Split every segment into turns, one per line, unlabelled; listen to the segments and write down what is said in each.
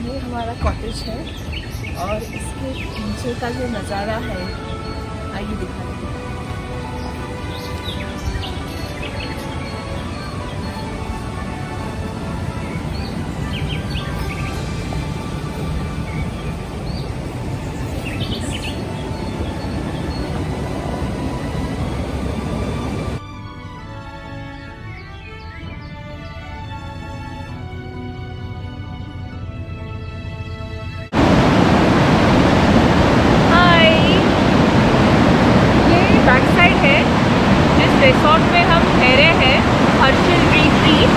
ये हमारा कॉटेज है और इसके नीचे का जो नज़ारा है, आइए दिखाते हैं।
रिसोर्ट में हम ठहरे हैं, हर्षिल रिट्रीट,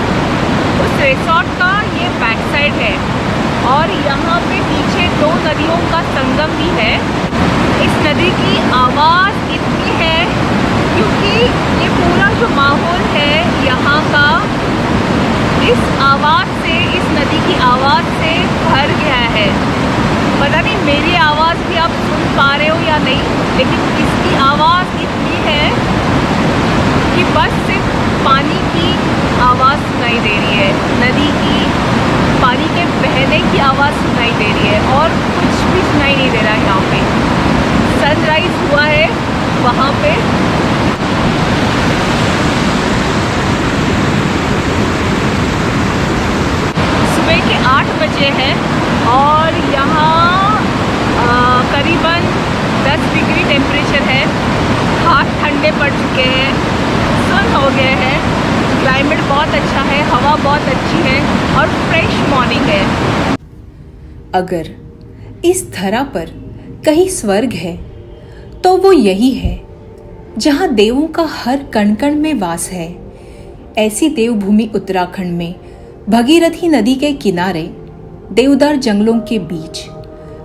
उस रिसोर्ट का ये बैक साइड है और यहाँ पे पीछे 2 नदियों का संगम भी है। इस नदी की आवाज़ इतनी है क्योंकि ये पूरा जो माहौल है यहाँ का इस आवाज़ से, इस नदी की आवाज़ से भर गया है। पता नहीं मेरी आवाज़ भी आप सुन पा रहे हो या नहीं, लेकिन इसकी आवाज़ इतनी है कि बस सिर्फ पानी की आवाज़ सुनाई दे रही है, नदी की पानी के बहने की आवाज़ सुनाई दे रही है और कुछ भी सुनाई नहीं दे रहा है। यहाँ पे सनराइज़ हुआ है वहाँ पे। सुबह के 8 बजे हैं और यहाँ करीबन 10 डिग्री टेम्परेचर है। हाथ ठंडे पड़ चुके हैं, सन हो गए हैं, क्लाइमेट बहुत अच्छा है, हवा बहुत अच्छी है और फ्रेश मॉर्निंग है।
अगर इस धरा पर कहीं स्वर्ग है तो वो यही है जहाँ देवों का हर कण कण में वास है। ऐसी देवभूमि उत्तराखंड में भगीरथी नदी के किनारे देवदार जंगलों के बीच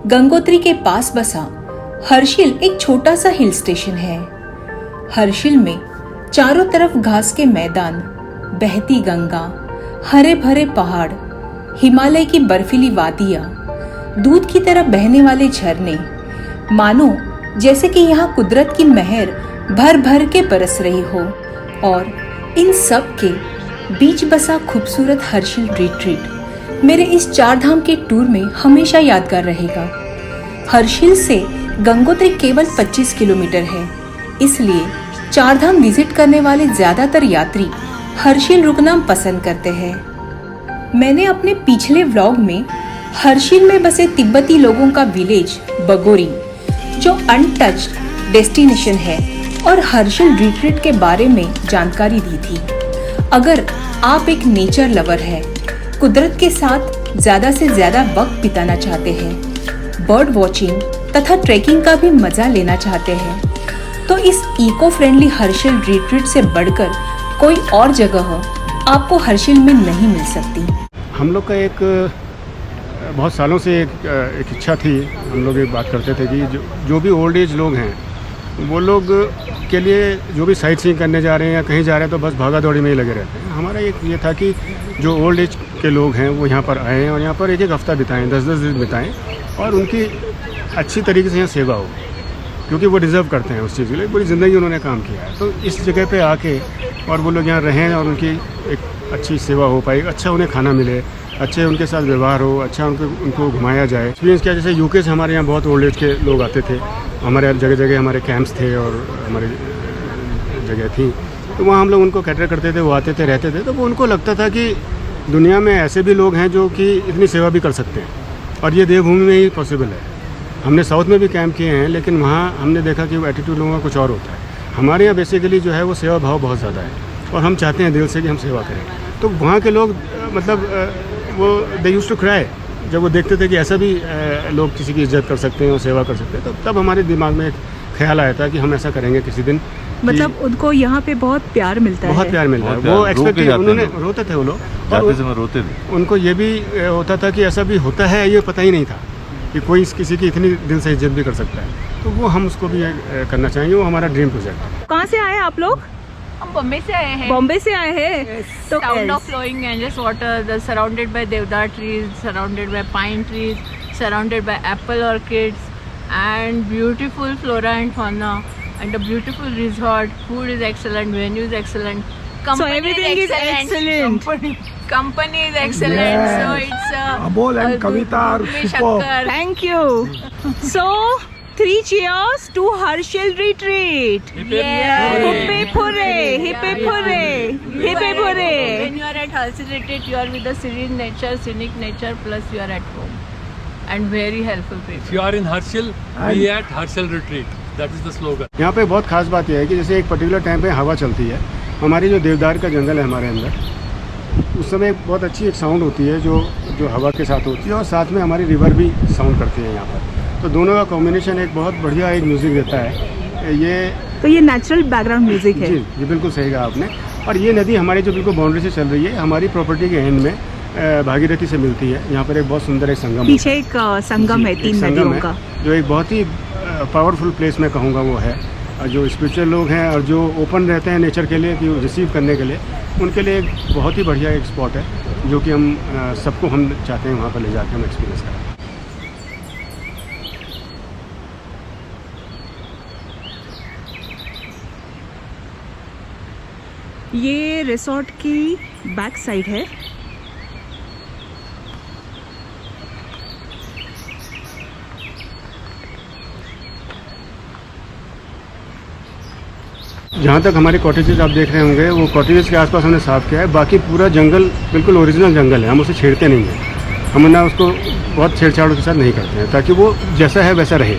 गंगोत्री के पास बसा हर्षिल एक छोटा सा हिल स्टेशन है। हर्षिल में चारों तरफ घास के मैदान, बहती गंगा, हरे भरे पहाड़, हिमालय की बर्फीली वादियां, दूध की तरह बहने वाले झरने, मानो जैसे कि यहाँ कुदरत की मेहर भर भर के बरस रही हो। और इन सब के बीच बसा खूबसूरत हर्षिल रिट्रीट मेरे इस 4 धाम के टूर में हमेशा यादगार रहेगा। हर्षिल से गंगोत्री केवल 25 किलोमीटर है, इसलिए 4 धाम विजिट करने वाले ज्यादातर यात्री हर्षिल रुकना पसंद करते हैं। मैंने अपने पिछले व्लॉग में हर्षिल में बसे तिब्बती लोगों का विलेज बगोरी, जो अनटच्ड डेस्टिनेशन है, और हर्षिल रिट्रीट के बारे में जानकारी दी थी। अगर आप एक नेचर लवर है, कुदरत के साथ ज्यादा से ज्यादा वक्त बिताना चाहते हैं, बर्ड वॉचिंग तथा ट्रैकिंग का भी मजा लेना चाहते हैं, तो इस इको फ्रेंडली हर्षिल रिट्रीट से बढ़कर कोई और जगह आपको हर्षिल में नहीं मिल सकती।
हम लोग का एक बहुत सालों से एक इच्छा थी, हम लोग एक बात करते थे कि जो भी ओल्ड एज लोग हैं वो लोग के लिए जो भी साइट सीइंग करने जा रहे हैं या कहीं जा रहे हैं तो बस भागा दौड़ी में ही लगे रहते हैं। हमारा एक ये था कि जो ओल्ड एज के लोग हैं वो यहाँ पर आएँ और यहाँ पर एक हफ्ता बिताएँ, 10-10 दिन बिताएँ और उनकी अच्छी तरीके से यहाँ सेवा हो, क्योंकि वो डिज़र्व करते हैं उस चीज़ के लिए। पूरी ज़िंदगी उन्होंने काम किया है, तो इस जगह पे आके और वो लोग यहाँ रहें और उनकी एक अच्छी सेवा हो पाए, अच्छा उन्हें खाना मिले, अच्छे उनके साथ व्यवहार हो, अच्छा उनको घुमाया जाए। एक्सपीरियंस किया, जैसे यूके से हमारे यहाँ बहुत ओल्ड एज के लोग आते थे, हमारे जगह जगह हमारे कैंप्स थे और हमारी जगह थी, तो वहाँ हम लोग उनको कैटर करते थे, वो आते थे, रहते थे, तो वो उनको लगता था कि दुनिया में ऐसे भी लोग हैं जो कि इतनी सेवा भी कर सकते हैं और ये देवभूमि में ही पॉसिबल है। हमने साउथ में भी कैंप किए हैं, लेकिन वहाँ हमने देखा कि वो एटीट्यूड लोगों का कुछ और होता है। हमारे यहाँ बेसिकली जो है वो सेवा भाव बहुत ज़्यादा है और हम चाहते हैं दिल से कि हम सेवा करें। तो वहाँ के लोग मतलब वो दे यूज्ड टू क्राई जब वो देखते थे कि ऐसा भी लोग किसी की इज्जत कर सकते हैं और सेवा कर सकते हैं, तो तब हमारे दिमाग में एक ख्याल आया था कि हम ऐसा करेंगे किसी दिन।
मतलब उनको यहाँ पे बहुत प्यार मिलता है,
बहुत प्यार मिलता है। वो एक्सपेक्ट, उन्होंने रोते थे वो लोग,
जाते समय रोते थे।
उनको ये भी होता था कि ऐसा भी होता है, ये पता ही नहीं था कि कोई किसी की इतनी दिल से इज्जत भी कर सकता है। तो वो हम उसको भी करना चाहेंगे, वो हमारा ड्रीम प्रोजेक्ट है।
कहाँ से आए आप लोग?
हम बॉम्बे से आए हैं।
बॉम्बे से आए हैं। तो
Sound of flowing Ganges water, surrounded by deodar trees, surrounded by pine trees, surrounded by apple orchids, and beautiful flora and fauna, and a beautiful resort. Food is excellent, venue is excellent, company
everything is excellent.
Company is excellent.
Yes.
So it's
Amol and Kavita are
Bhumi
superb.
Shankar.
Thank you. So 3 cheers to Harshil Retreat.
Yeah.
Hippe hooray, hippe hooray, hippe hooray.
When you are at Harshil Retreat, you are with the serene nature, scenic nature, plus you are at home. And very helpful
If
people.
you are in Harshil, be at Harshil Retreat. That is the slogan.
यहाँ पे बहुत खास बात यह है कि जैसे एक पर्टिकुलर टाइम पे हवा चलती है, हमारी जो देवदार का जंगल है हमारे अंदर, उस समय एक बहुत अच्छी एक साउंड होती है जो हवा के साथ होती है, और साथ में हमारी रिवर भी साउंड करती है यहाँ पर। तो दोनों का कॉम्बिनेशन एक बहुत बढ़िया एक म्यूज़िक देता है। ये
नेचुरल बैकग्राउंड म्यूजिक
जी जी बिल्कुल सही कहा आपने। और ये नदी हमारी जो बिल्कुल बाउंड्री से चल रही है, हमारी प्रॉपर्टी के एंड में भागीरथी से मिलती है। यहाँ पर एक बहुत सुंदर एक संगम
पीछे एक संगम
जी,
है
एक
3
संगम
नदियों
है,
का।
जो एक बहुत ही पावरफुल प्लेस मैं कहूँगा वो है। और जो स्पिरिचुअल लोग हैं और जो ओपन रहते हैं नेचर के लिए, कि रिसीव करने के लिए, उनके लिए एक बहुत ही बढ़िया एक स्पॉट है, जो कि हम सबको हम चाहते हैं वहाँ पर ले जाकर हम एक्सपीरियंस करें।
ये रिसोर्ट की बैक साइड है।
जहाँ तक हमारे कॉटेजेस आप देख रहे होंगे, वो कॉटेजेस के आसपास हमने साफ़ किया है। बाकी पूरा जंगल बिल्कुल ओरिजिनल जंगल है, हम उसे छेड़ते नहीं हैं। हम ना उसको बहुत छेड़छाड़ के साथ नहीं करते हैं, ताकि वो जैसा है वैसा रहे।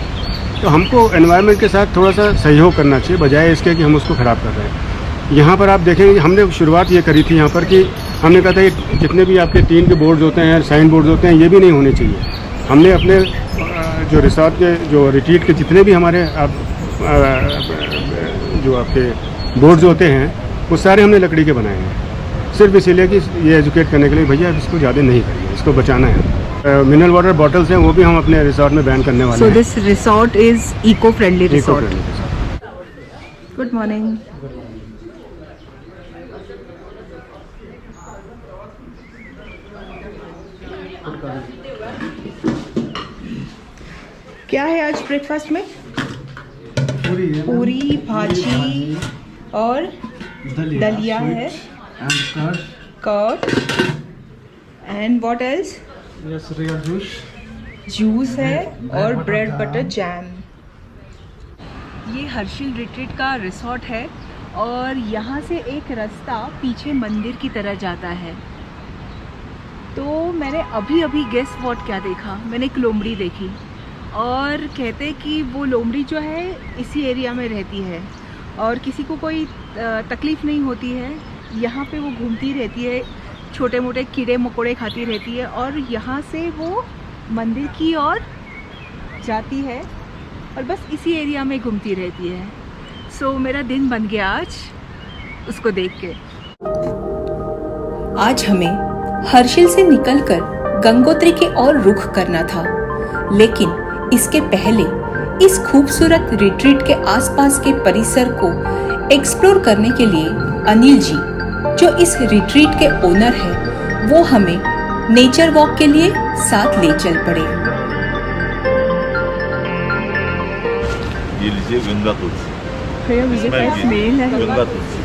तो हमको एनवायरनमेंट के साथ थोड़ा सा सहयोग करना चाहिए, बजाय इसके कि हम उसको ख़राब कर रहे हैं। यहाँ पर आप देखेंगे, हमने शुरुआत ये करी थी यहाँ पर कि हमने कहा था कि जितने भी आपके टीन के बोर्ड्स होते हैं, साइन बोर्ड्स होते हैं, ये भी नहीं होने चाहिए। हमने अपने जो रिसोर्ट के, जो रिट्रीट के जितने भी हमारे जो आपके बोर्ड्स होते हैं, वो सारे हमने लकड़ी के बनाए हैं, सिर्फ इसीलिए कि ये एजुकेट करने के लिए भैया इसको ज़्यादा नहीं करिए, इसको बचाना है। मिनरल वाटर बॉटल्स हैं, वो भी हम अपने रिसोर्ट में बैन करने वाले
सो
हैं।
This resort is eco friendly resort.
Eco-friendly।
Good morning. क्या है आज ब्रेकफास्ट में? पूरी भाजी और दलिया है, curd and what else? Juice है और ब्रेड बटर जैम। ये हर्षिल रिट्रीट का रिसोर्ट है और यहाँ से एक रास्ता पीछे मंदिर की तरह जाता है। तो मैंने अभी गेस व्हाट क्या देखा, मैंने एक लोमड़ी देखी, और कहते कि वो लोमड़ी जो है इसी एरिया में रहती है और किसी को कोई तकलीफ़ नहीं होती है। यहाँ पे वो घूमती रहती है, छोटे मोटे कीड़े मकोड़े खाती रहती है, और यहाँ से वो मंदिर की ओर जाती है और बस इसी एरिया में घूमती रहती है। सो मेरा दिन बन गया आज उसको देख के।
आज हमें हर्षिल से निकलकर गंगोत्री की ओर रुख करना था, लेकिन इसके पहले इस खूबसूरत रिट्रीट के आसपास के परिसर को एक्सप्लोर करने के लिए अनिल जी, जो इस रिट्रीट के ओनर हैं, वो हमें नेचर वॉक के लिए साथ ले चल पड़े।
ये लीजिए गंगा तुलसी,
स्मेल है।
Ganga Tulsi.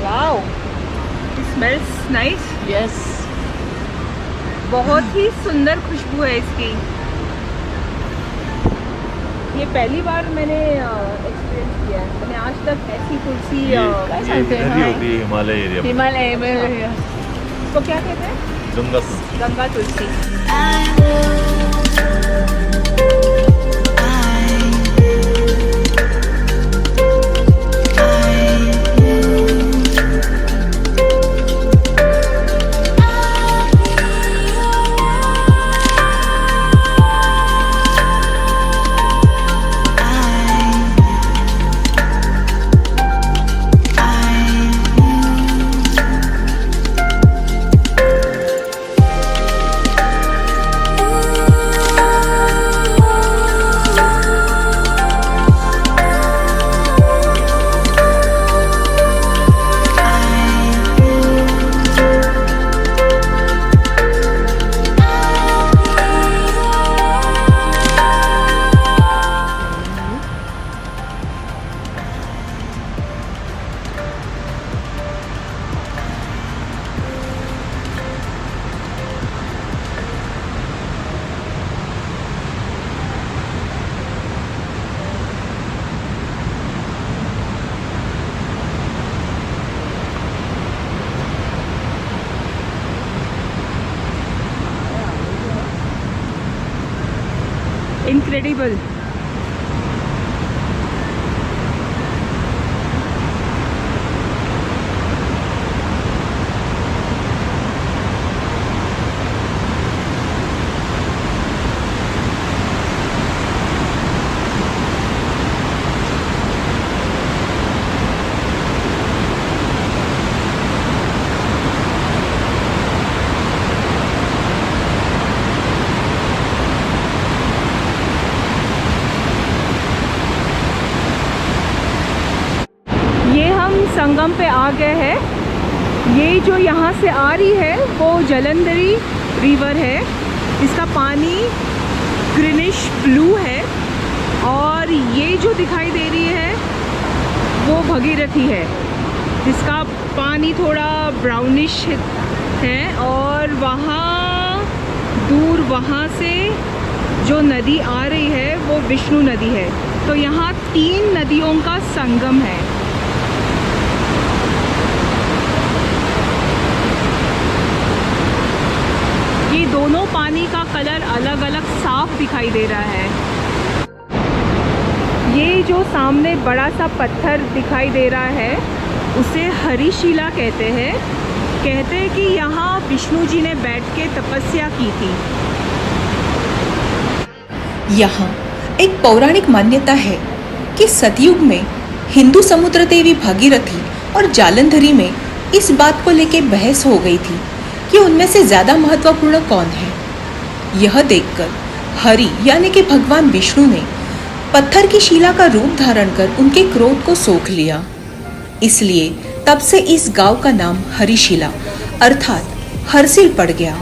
Wow, it smells nice.
Yes.
बहुत ही सुंदर खुशबू है इसकी। ये पहली बार मैंने एक्सपीरियंस किया है। मैंने आज तक ऐसी तुलसी
ये
कहते हैं,
नदी होती है हिमालय एरिया में,
हिमालय में
इसको क्या कहते हैं?
गंगा तुलसी।
गंगा तुलसी। इनक्रेडिबल। संगम पे आ गए हैं। ये जो यहाँ से आ रही है वो जलंधरी रिवर है। इसका पानी ग्रीनिश ब्लू है और ये जो दिखाई दे रही है वो भगीरथी है, जिसका पानी थोड़ा ब्राउनिश है। और वहाँ दूर वहाँ से जो नदी आ रही है वो विष्णु नदी है। तो यहाँ 3 नदियों का संगम है। ये दोनों पानी का कलर अलग अलग साफ दिखाई दे रहा है। ये जो सामने बड़ा सा पत्थर दिखाई दे रहा है उसे हरिशिला कहते हैं। कहते हैं कि यहाँ विष्णु जी ने बैठ के तपस्या की थी।
यहाँ एक पौराणिक मान्यता है कि सतयुग में हिंदू समुद्र देवी भागीरथी और जालंधरी में इस बात को लेकर बहस हो गई थी कि उनमें से ज्यादा महत्वपूर्ण कौन है। यह देखकर हरि यानी कि भगवान विष्णु ने पत्थर की शिला का रूप धारण कर उनके क्रोध को सोख लिया। इसलिए तब से इस गांव का नाम हरिशिला अर्थात हर्षिल पड़ गया।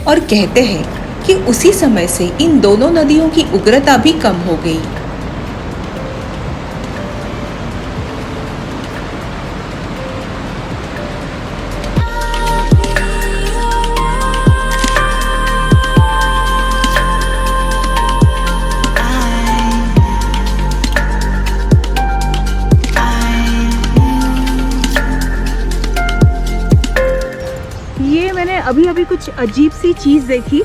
और कहते हैं कि उसी समय से इन दोनों नदियों की उग्रता भी कम हो गई।
अभी कुछ अजीब सी चीज़ देखी।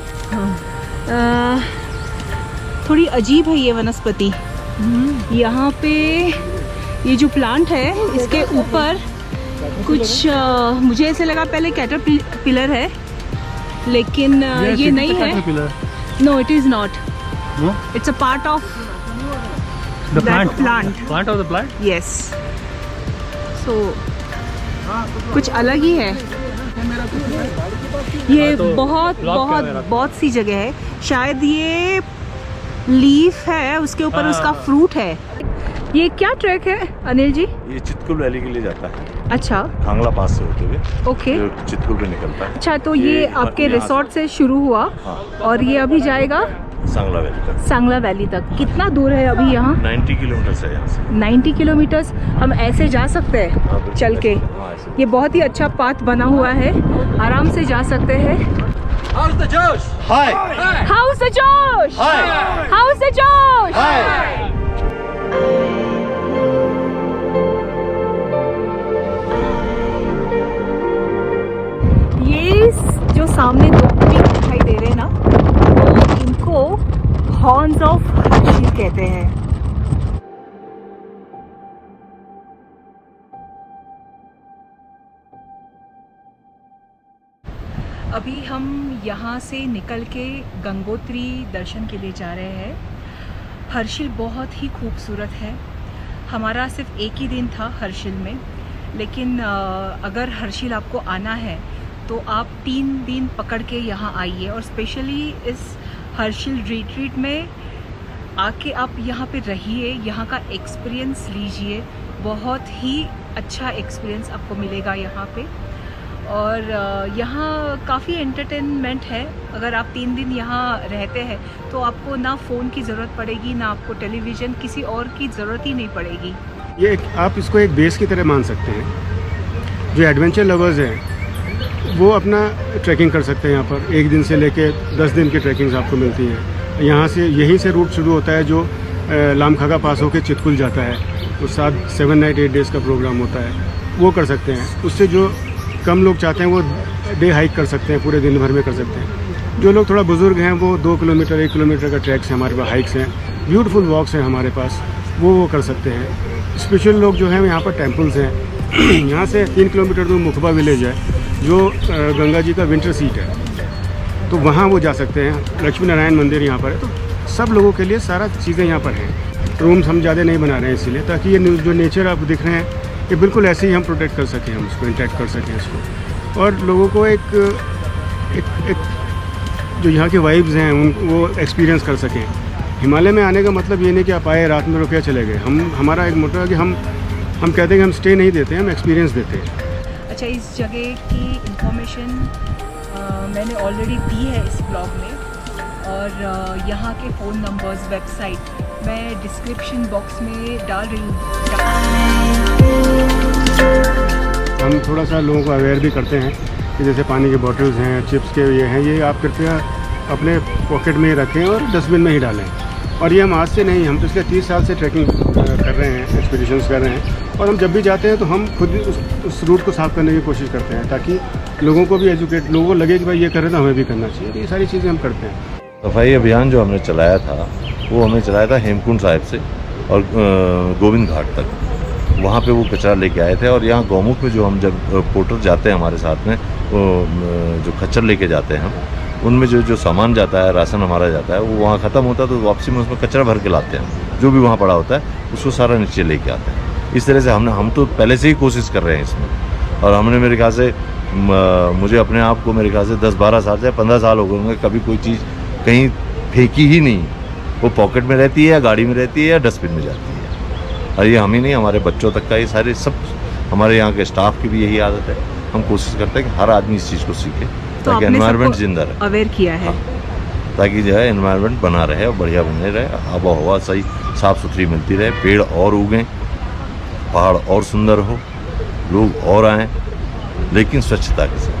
थोड़ी अजीब है ये वनस्पति। यहाँ पे ये जो प्लांट है इसके ऊपर कुछ मुझे ऐसे लगा पहले कैटरपिलर है, लेकिन ये नहीं है। No, it is not. It's a part of the plant
of the plant.
Yes, so कुछ अलग ही है। ये बहुत सी जगह है। शायद ये लीफ है, उसके ऊपर उसका फ्रूट है। ये क्या ट्रैक है अनिल जी?
ये चितकुल वैली के लिए जाता है।
अच्छा,
खांगला पास से होते हुए
ओके,
चितकुल पे निकलता है।
अच्छा, तो ये आपके रिसोर्ट से शुरू हुआ।
हाँ।
और ये अभी जाएगा
सांगला वैली तक।
सांगला वैली तक कितना दूर है अभी यहाँ?
90 किलोमीटर है यहाँ से।
90 किलोमीटर्स। हम ऐसे जा सकते हैं चल के? ये बहुत ही अच्छा पाथ बना हुआ है, आराम से जा सकते हैं।
How's the Josh?
Hi.
How's the Josh?
Hi.
How's the Josh?
Hi.
ये जो सामने दो पीक दिखाई दे रहे हैं ना, तो इनको हॉर्न्स ऑफ हर्षिल कहते हैं। अभी हम यहाँ से निकल के गंगोत्री दर्शन के लिए जा रहे हैं। हर्षिल बहुत ही खूबसूरत है। हमारा सिर्फ एक ही दिन था हर्षिल में, लेकिन अगर हर्षिल आपको आना है तो आप 3 दिन पकड़ के यहाँ आइए। और स्पेशली इस हर्षिल रिट्रीट में आके आप यहाँ पे रहिए, यहाँ का एक्सपीरियंस लीजिए। बहुत ही अच्छा एक्सपीरियंस आपको मिलेगा यहाँ पे। और यहाँ काफ़ी एंटरटेनमेंट है। अगर आप 3 दिन यहाँ रहते हैं तो आपको ना फ़ोन की ज़रूरत पड़ेगी, ना आपको टेलीविज़न किसी और की ज़रूरत ही नहीं पड़ेगी।
ये आप इसको एक बेस की तरह मान सकते हैं। जो एडवेंचर लवर्स हैं वो अपना ट्रैकिंग कर सकते हैं। यहाँ पर 1 दिन से लेके 10 दिन की ट्रैकिंग्स आपको मिलती हैं। यहाँ से यहीं से रूट शुरू होता है जो लामखागा पास होकर चितकुल जाता है। उस साथ 7 नाइट 8 डेज़ का प्रोग्राम होता है, वो कर सकते हैं। उससे जो कम लोग चाहते हैं वो डे हाइक कर सकते हैं, पूरे दिन भर में कर सकते हैं। जो लोग थोड़ा बुज़ुर्ग हैं वो 2 किलोमीटर 1 किलोमीटर का ट्रैक्स हैं हमारे पास, हाइक्स हैं, ब्यूटीफुल वॉक्स हैं हमारे पास, वो कर सकते हैं। स्पेशल लोग जो हैं यहाँ पर टेम्पल्स हैं यहाँ से 3 किलोमीटर दूर मुखबा विलेज है जो गंगा जी का विंटर सीट है, तो वहाँ वो जा सकते हैं। लक्ष्मी नारायण मंदिर यहाँ पर है, तो सब लोगों के लिए सारा चीज़ें यहाँ पर हैं। रूम्स हम ज़्यादा नहीं बना रहे हैं इसीलिए, ताकि ये जो नेचर आप दिख रहे हैं ये बिल्कुल ऐसे ही हम प्रोटेक्ट कर सकें, हम उसको इंटैक्ट कर सकें इसको, और लोगों को एक जो यहाँ के वाइब्स हैं वो एक्सपीरियंस कर सकें। हिमालय में आने का मतलब ये नहीं कि आप आए रात में रुके चले गए। हमारा एक मोटो है कि हम कहते हैं कि हम स्टे नहीं देते हैं, हम एक्सपीरियंस देते हैं।
अच्छा, इस जगह की इंफॉर्मेशन मैंने ऑलरेडी दी है इस ब्लॉग में, और यहाँ के फ़ोन नंबर्स, वेबसाइट मैं डिस्क्रिप्शन बॉक्स में डाल रही हूँ।
हम थोड़ा सा लोगों को अवेयर भी करते हैं कि जैसे पानी के बॉटल्स हैं, चिप्स के ये आप कृपया अपने पॉकेट में ही रखें और डस्टबिन में ही डालें। और ये हम आज से नहीं, हम पिछले 30 साल से ट्रैकिंग कर रहे हैं, एक्सपीडिशंस कर रहे हैं, और हम जब भी जाते हैं तो हम खुद उस रूट को साफ़ करने की कोशिश करते हैं, ताकि लोगों को भी एजुकेट, लोगों को लगे कि भाई ये कर रहे हैं तो हमें भी करना चाहिए। तो ये सारी चीज़ें हम करते हैं।
सफाई अभियान जो हमने चलाया था वो हमने चलाया था हेमकुंड साहिब से और गोविंद घाट तक। वहाँ पे वो कचरा लेके आए थे, और यहाँ गौमुख में जो हम जब पोर्टर जाते हैं हमारे साथ में, वो जो खच्चर लेके जाते हैं हम, उनमें जो सामान जाता है, राशन हमारा जाता है, वो वहाँ ख़त्म होता है तो वापसी में उसमें कचरा भर के लाते हैं। जो भी वहाँ पड़ा होता है उसको सारा नीचे लेके आते हैं। इस तरह से हम तो पहले से ही कोशिश कर रहे हैं इसमें, और हमने मेरे ख्याल से मुझे अपने आप को मेरे ख्याल से 10-12 साल से 15 साल हो गए होंगे कभी कोई चीज़ कहीं फेंकी ही नहीं। वो पॉकेट में रहती है या गाड़ी में रहती है या डस्टबिन में जाती है। और ये हम ही नहीं, हमारे बच्चों तक का, ये सारे सब हमारे यहाँ के स्टाफ की भी यही आदत है। हम कोशिश करते हैं कि हर आदमी इस चीज़ को सीखे, ताकि एनवायरनमेंट जिंदा रहे।
अवेयर किया है,
ताकि जो है एनवायरनमेंट बना रहे और बढ़िया बने रहे, आबो हवा सही साफ़ सुथरी मिलती रहे, पेड़ और उगें, पहाड़ और सुंदर हो, लोग और आएँ, लेकिन स्वच्छता के साथ।